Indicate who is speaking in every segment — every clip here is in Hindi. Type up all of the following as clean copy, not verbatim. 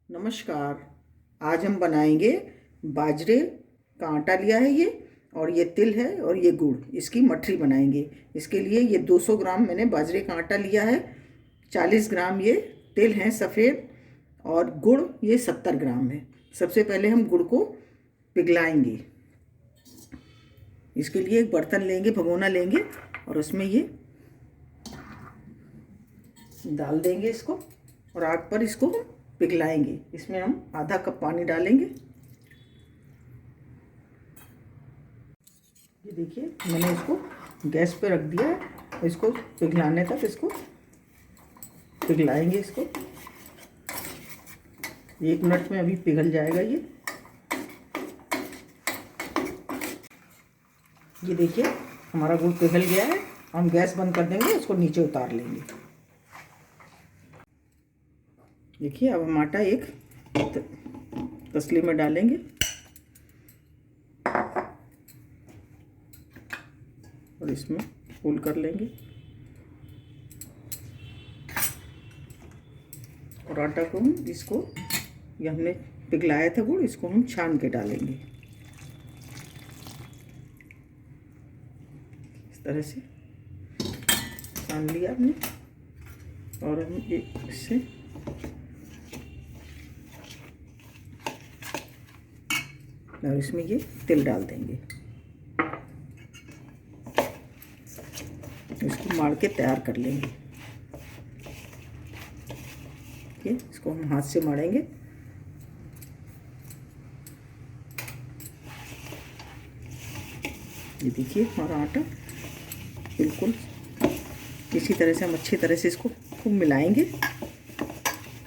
Speaker 1: नमस्कार। आज हम बनाएंगे बाजरे का आटा लिया है ये, और ये तिल है और ये गुड़, इसकी मठरी बनाएंगे। इसके लिए ये 200 ग्राम मैंने बाजरे का आटा लिया है, 40 ग्राम ये तिल हैं सफ़ेद, और गुड़ ये 70 ग्राम है। सबसे पहले हम गुड़ को पिघलाएंगे। इसके लिए एक बर्तन लेंगे, भगोना लेंगे, और उसमें ये डाल देंगे इसको, और आग पर इसको पिघलाएंगे। इसमें हम आधा कप पानी डालेंगे। ये देखिए मैंने इसको गैस पे रख दिया है, इसको पिघलाने तक इसको पिघलाएंगे। इसको 1 मिनट में अभी पिघल जाएगा ये देखिए हमारा गुड़ पिघल गया है। हम गैस बंद कर देंगे, इसको नीचे उतार लेंगे। देखिए अब हम आटा एक तसले में डालेंगे, और इसमें फोल्ड कर लेंगे, और आटा को हम इसको, ये हमने पिघलाया था गुड़, इसको हम छान के डालेंगे। इस तरह से छान लिया हमने, और हम इससे और इसमें ये तिल डाल देंगे। इसको मार के तैयार कर लेंगे। ठीक है, इसको हम हाथ से मारेंगे। ये देखिए हमारा आटा बिल्कुल इसी तरह से हम अच्छी तरह से इसको खूब मिलाएंगे।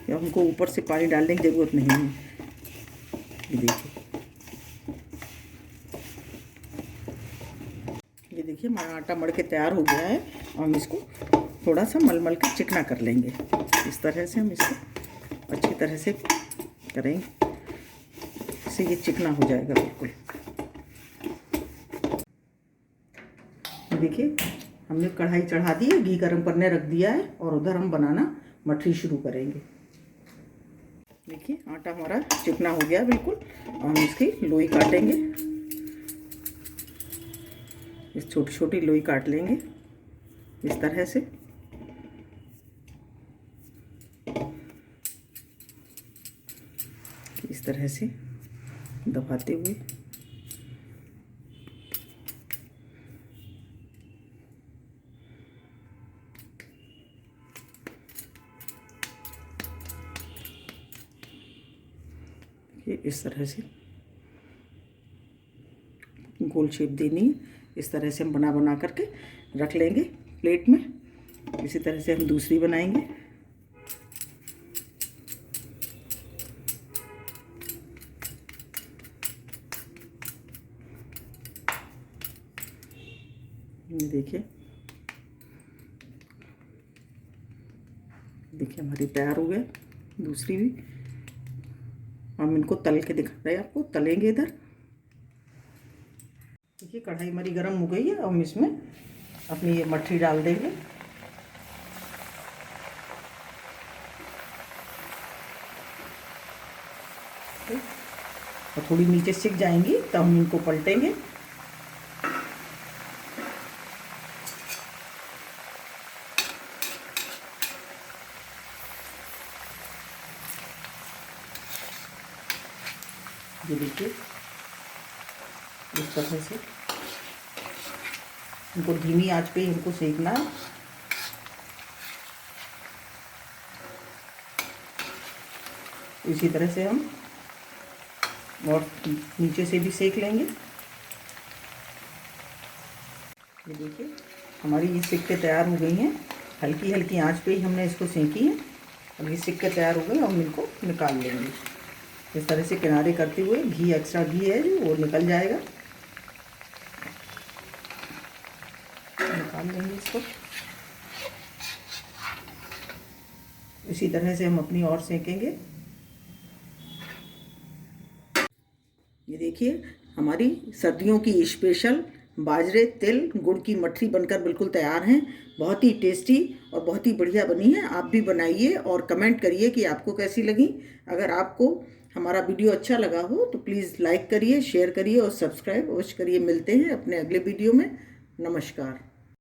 Speaker 1: या हमको ऊपर से पानी डालने की ज़रूरत नहीं है। ये देखिए हमारा आटा मड़ के तैयार हो गया है, और हम इसको थोड़ा सा मल के चिकना कर लेंगे। इस तरह से हम इसको अच्छी तरह से करेंगे, इससे ये चिकना हो जाएगा बिल्कुल। देखिए हमने कढ़ाई चढ़ा दी है, घी गर्म करने रख दिया है, और उधर हम बनाना मठरी शुरू करेंगे। देखिए आटा हमारा चिकना हो गया बिल्कुल, और हम इसकी लोई काटेंगे। इस छोटी छोटी लोई काट लेंगे इस तरह से। इस तरह से दबाते हुए ये इस तरह से गोल शेप देनी है। इस तरह से हम बना करके रख लेंगे प्लेट में। इसी तरह से हम दूसरी बनाएंगे। देखिए हमारी तैयार हो गया दूसरी भी। हम इनको तल के दिखा रहे हैं आपको, तलेंगे इधर। देखिए कढ़ाई हमारी गर्म हो गई है, हम इसमें अपनी ये मठरी डाल देंगे। और थोड़ी नीचे सिक जाएंगी तब हम इनको पलटेंगे। ये देखिए इस तरह से इनको धीमी आंच पे इनको सेकना है। इसी तरह से हम और नीचे से भी सेक लेंगे। ये देखिए हमारी ये सिक के तैयार हो गई हैं। हल्की हल्की आंच पे ही हमने इसको सेकी है, और ये सिक के तैयार हो गई। हम इनको निकाल लेंगे इस तरह से किनारे करते हुए। घी, एक्स्ट्रा घी है जो वो निकल जाएगा। निकाल लेंगे इसको। इसी तरह से हम अपनी और सेकेंगे। ये देखिए हमारी सर्दियों की स्पेशल बाजरे, तिल, गुड़ की मठरी बनकर बिल्कुल तैयार हैं। बहुत ही टेस्टी और बहुत ही बढ़िया बनी है। आप भी बनाइए और कमेंट करिए कि आपको कैसी लगी। अगर आपको हमारा वीडियो अच्छा लगा हो तो प्लीज़ लाइक करिए, शेयर करिए और सब्सक्राइब अवश्य करिए। मिलते हैं अपने अगले वीडियो में। नमस्कार।